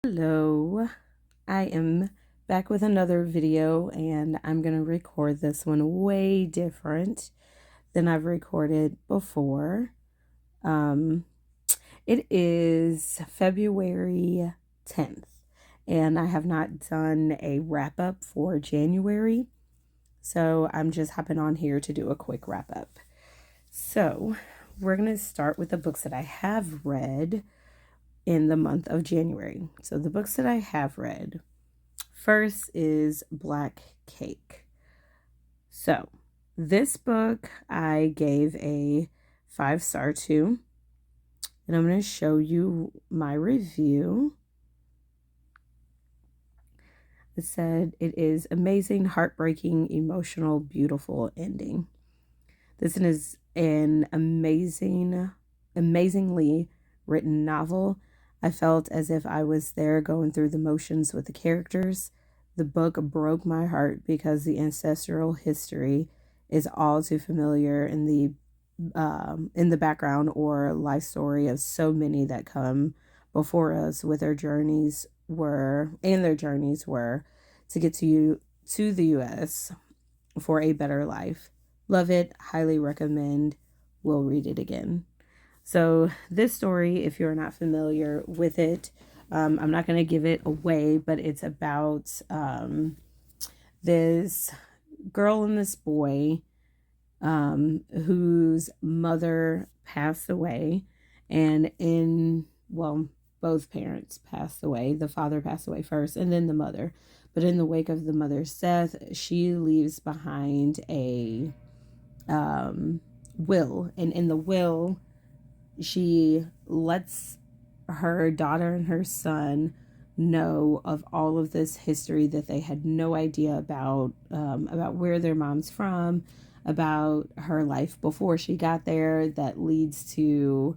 Hello, I am back with another video and I'm going to record this one way different than I've recorded before. Um, it is February 10th and I have not done a wrap up for January, so I'm just hopping on here to do a quick wrap up. So we're going to start with the books that I have read in the month of January. So the books that I have read, first is Black Cake. So this book I gave a 5-star to, and I'm going to show you my review. It said it is amazing, heartbreaking, emotional, beautiful ending. This is an amazingly written novel. I felt as if I was there going through the motions with the characters. The book broke my heart because the ancestral history is all too familiar in the background or life story of so many that come before us with their journeys were to get to the US for a better life. Love it, highly recommend, will read it again. So this story, if you're not familiar with it, I'm not going to give it away, but it's about this girl and this boy whose mother passed away, and both parents passed away. The father passed away first and then the mother. But in the wake of the mother's death, she leaves behind a will. And in the will, she lets her daughter and her son know of all of this history that they had no idea about where their mom's from, about her life before she got there, that leads to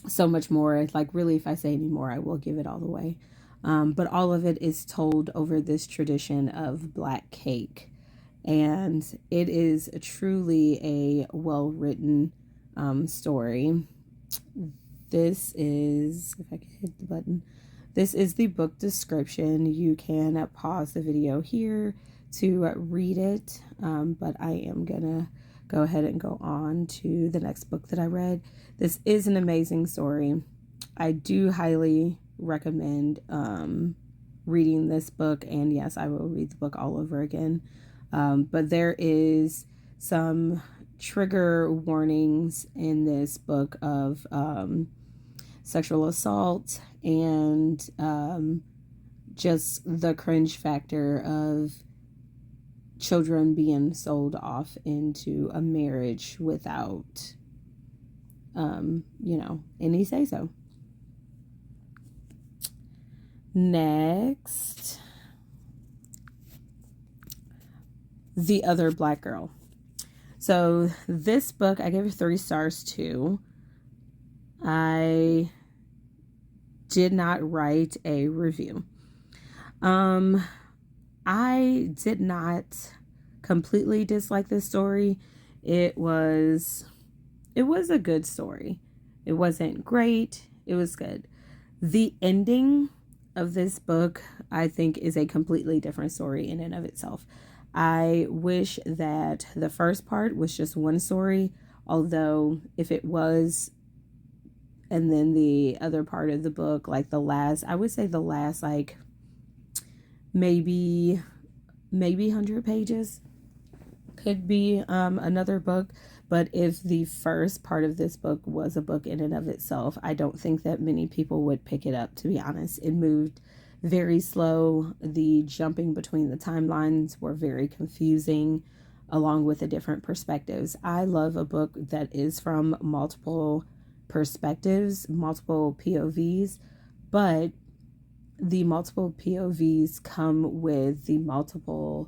so much more. Like, really, if I say any more, I will give it all away. But all of it is told over this tradition of Black Cake. And it is truly a well-written story. This is, if I can hit the button, this is the book description. You can pause the video here to read it, but I am gonna go ahead and go on to the next book that I read. This is an amazing story. I do highly recommend reading this book, and yes, I will read the book all over again. But there is some trigger warnings in this book of sexual assault and just the cringe factor of children being sold off into a marriage without, any say so. Next, The Other Black Girl. So this book I gave it 3 stars to. I did not write a review. I did not completely dislike this story. It was a good story. It wasn't great. It was good. The ending of this book, I think, is a completely different story in and of itself. I wish that the first part was just one story, although if it was, and then the other part of the book, like I would say the last, like, maybe 100 pages could be another book. But if the first part of this book was a book in and of itself, I don't think that many people would pick it up, to be honest. It moved very slow. The jumping between the timelines were very confusing, along with the different perspectives. I love a book that is from multiple perspectives, multiple POVs, but the multiple POVs come with the multiple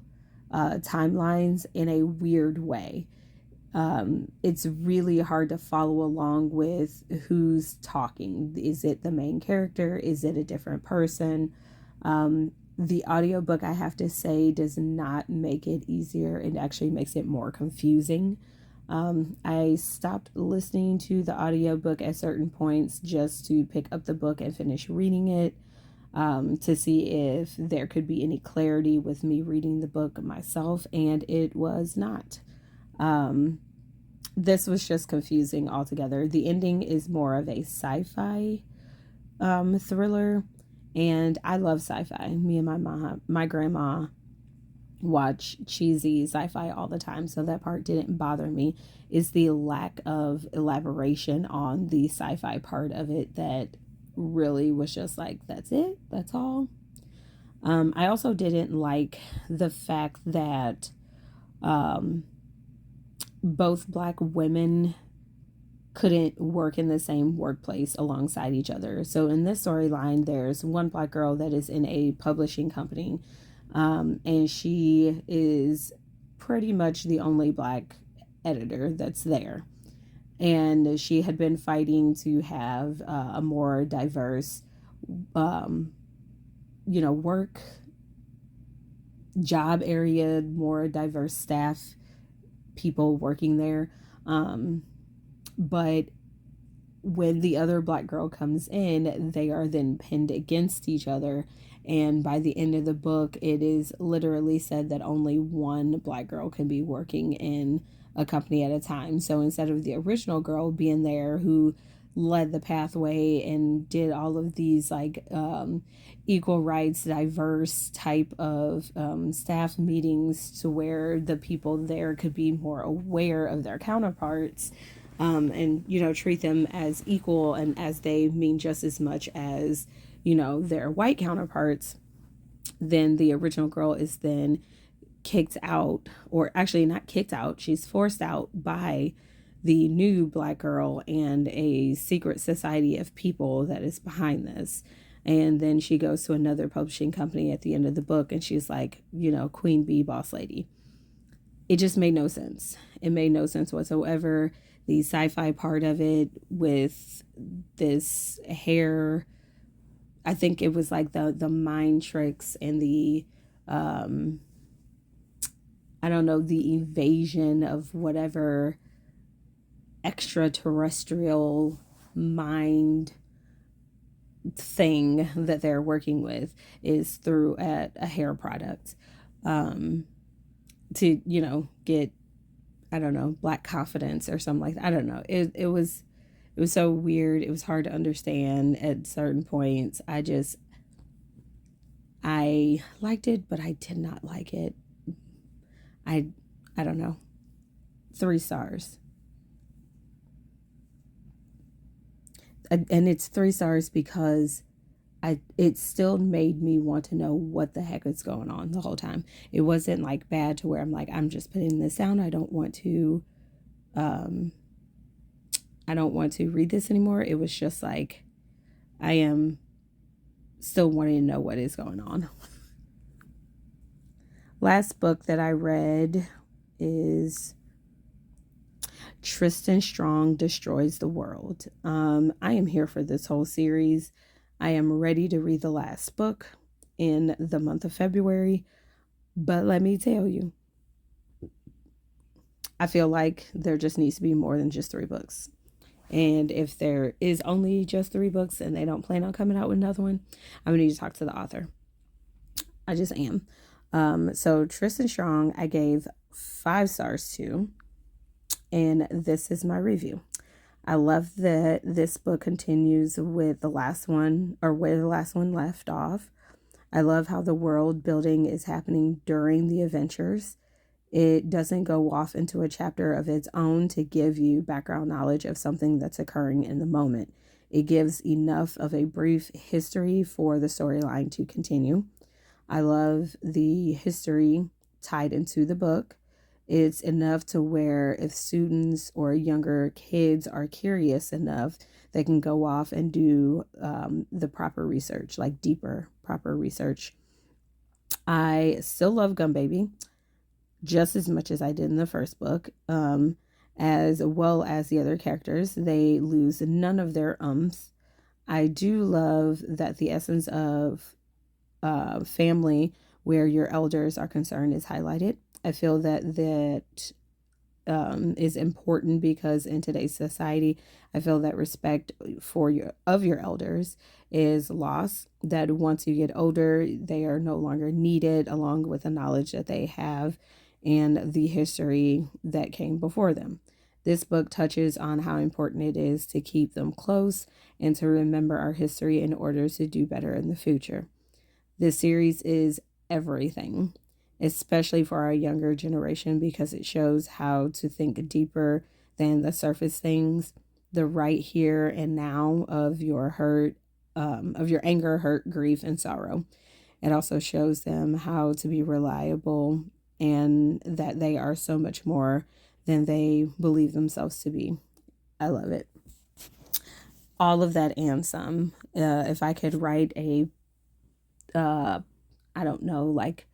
timelines in a weird way. It's really hard to follow along with who's talking. Is it the main character? Is it a different person? The audiobook, I have to say, does not make it easier. It actually makes it more confusing. I stopped listening to the audiobook at certain points just to pick up the book and finish reading it, to see if there could be any clarity with me reading the book myself, and it was not. Um, this was just confusing altogether. The ending is more of a sci-fi thriller, and I love sci-fi. Me and my grandma watch cheesy sci-fi all the time, so that part didn't bother me. It's the lack of elaboration on the sci-fi part of it that really was just like, that's it, that's all. I also didn't like the fact that um, both black women couldn't work in the same workplace alongside each other. So in this storyline, there's one black girl that is in a publishing company, and she is pretty much the only black editor that's there. And she had been fighting to have a more diverse, um, work job area, more diverse staff, people working there. Um, but when the other black girl comes in, they are then pinned against each other. And by the end of the book, it is literally said that only one black girl can be working in a company at a time. So instead of the original girl being there who led the pathway and did all of these like equal rights, diverse type of staff meetings to where the people there could be more aware of their counterparts, and treat them as equal and as they mean just as much as their white counterparts, then the original girl is then kicked out, or actually not kicked out, she's forced out by the new black girl and a secret society of people that is behind this. And then she goes to another publishing company at the end of the book, and she's like, queen bee, boss lady. It just made no sense. It made no sense whatsoever. The sci-fi part of it with this hair, I think it was like the mind tricks and the I don't know, the evasion of whatever extraterrestrial mind thing that they're working with is through a hair product, to get, I don't know, black confidence or something like that. I don't know. It was so weird. It was hard to understand at certain points. I liked it, but I did not like it. I I don't know. 3 stars. And it's 3 stars because it still made me want to know what the heck is going on the whole time. It wasn't like bad to where I'm like, I'm just putting this down. Um I don't want to read this anymore. It was just like I am still wanting to know what is going on. Last book that I read is Tristan Strong Destroys the World. I am here for this whole series. I am ready to read the last book in the month of February. But let me tell you, I feel like there just needs to be more than just 3 books. And if there is only just 3 books and they don't plan on coming out with another one, I'm going to need to talk to the author. I just am. So Tristan Strong, I gave 5 stars to, and this is my review. I love that this book continues with the last one, or where the last one left off. I love how the world building is happening during the adventures. It doesn't go off into a chapter of its own to give you background knowledge of something that's occurring in the moment. It gives enough of a brief history for the storyline to continue. I love the history tied into the book. It's enough to where if students or younger kids are curious enough, they can go off and do the proper research, like deeper, proper research. I still love Gun Baby just as much as I did in the first book, as well as the other characters. They lose none of their umps. I do love that the essence of family, where your elders are concerned, is highlighted. I feel that is important, because in today's society, I feel that respect for your elders is lost. That once you get older, they are no longer needed, along with the knowledge that they have and the history that came before them. This book touches on how important it is to keep them close and to remember our history in order to do better in the future. This series is everything, especially for our younger generation, because it shows how to think deeper than the surface things, the right here and now of your hurt, of your anger, hurt, grief, and sorrow. It also shows them how to be reliable and that they are so much more than they believe themselves to be. I love it. All of that and some. If I could write I don't know, like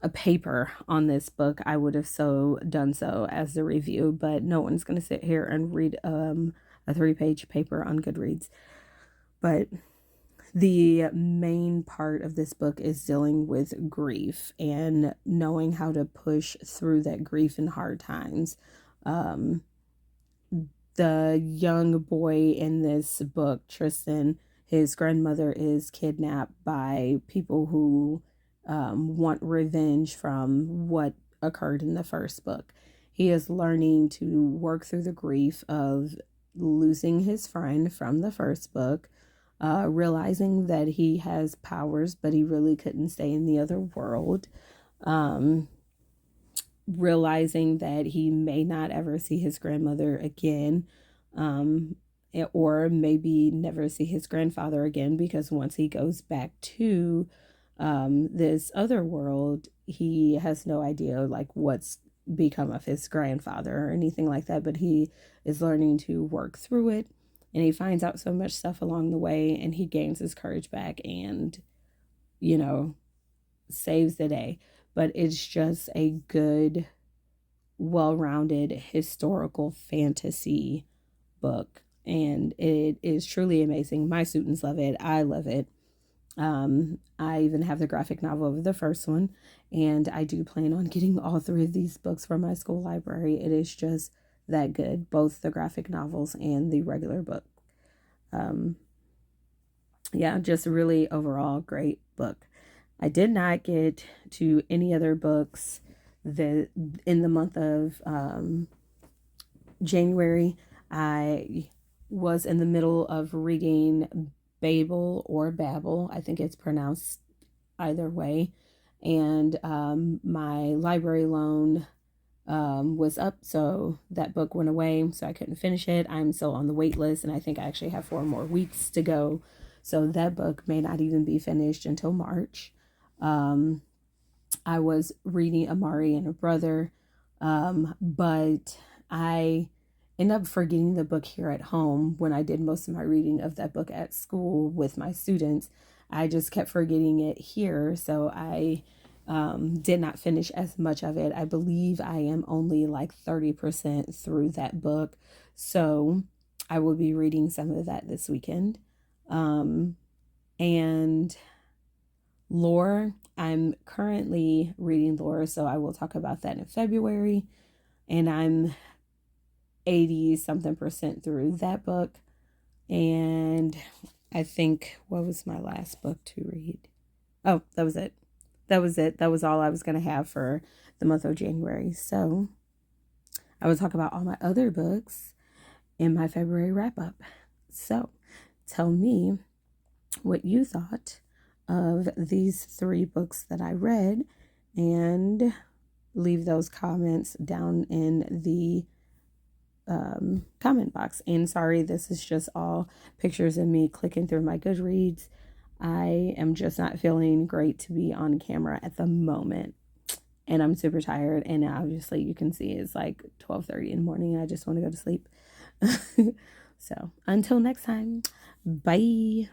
a paper on this book, I would have so done so as the review, but no one's going to sit here and read a 3-page paper on Goodreads. But the main part of this book is dealing with grief and knowing how to push through that grief in hard times. The young boy in this book, Tristan, his grandmother is kidnapped by people who want revenge from what occurred in the first book. He is learning to work through the grief of losing his friend from the first book, realizing that he has powers, but he really couldn't stay in the other world. Realizing that he may not ever see his grandmother again, or maybe never see his grandfather again, because once he goes back to this other world, he has no idea like what's become of his grandfather or anything like that, but he is learning to work through it, and he finds out so much stuff along the way, and he gains his courage back and, you know, saves the day. But it's just a good, well-rounded historical fantasy book, and it is truly amazing. My students love it. I love it. I even have the graphic novel of the first one, and I do plan on getting all 3 of these books from my school library. It is just that good, both the graphic novels and the regular book. Yeah, just really overall great book. I did not get to any other books in the month of January. I was in the middle of reading Babel or Babel. I think it's pronounced either way. And my library loan was up, so that book went away, so I couldn't finish it. I'm still on the wait list, and I think I actually have 4 more weeks to go. So that book may not even be finished until March. I was reading Amari and a Brother, but I ended up forgetting the book here at home when I did most of my reading of that book at school with my students. I just kept forgetting it here, so I did not finish as much of it. I believe I am only like 30% through that book, so I will be reading some of that this weekend. And lore, I'm currently reading lore, so I will talk about that in February, and I'm 80 something percent through that book. And I think, what was my last book to read? Oh, that was it. That was all I was going to have for the month of January. So I will talk about all my other books in my February wrap up. So tell me what you thought of these 3 books that I read, and leave those comments down in the comment box. And sorry, this is just all pictures of me clicking through my Goodreads. I am just not feeling great to be on camera at the moment, and I'm super tired, and obviously you can see it's like 12:30 in the morning and I just want to go to sleep. So until next time, bye.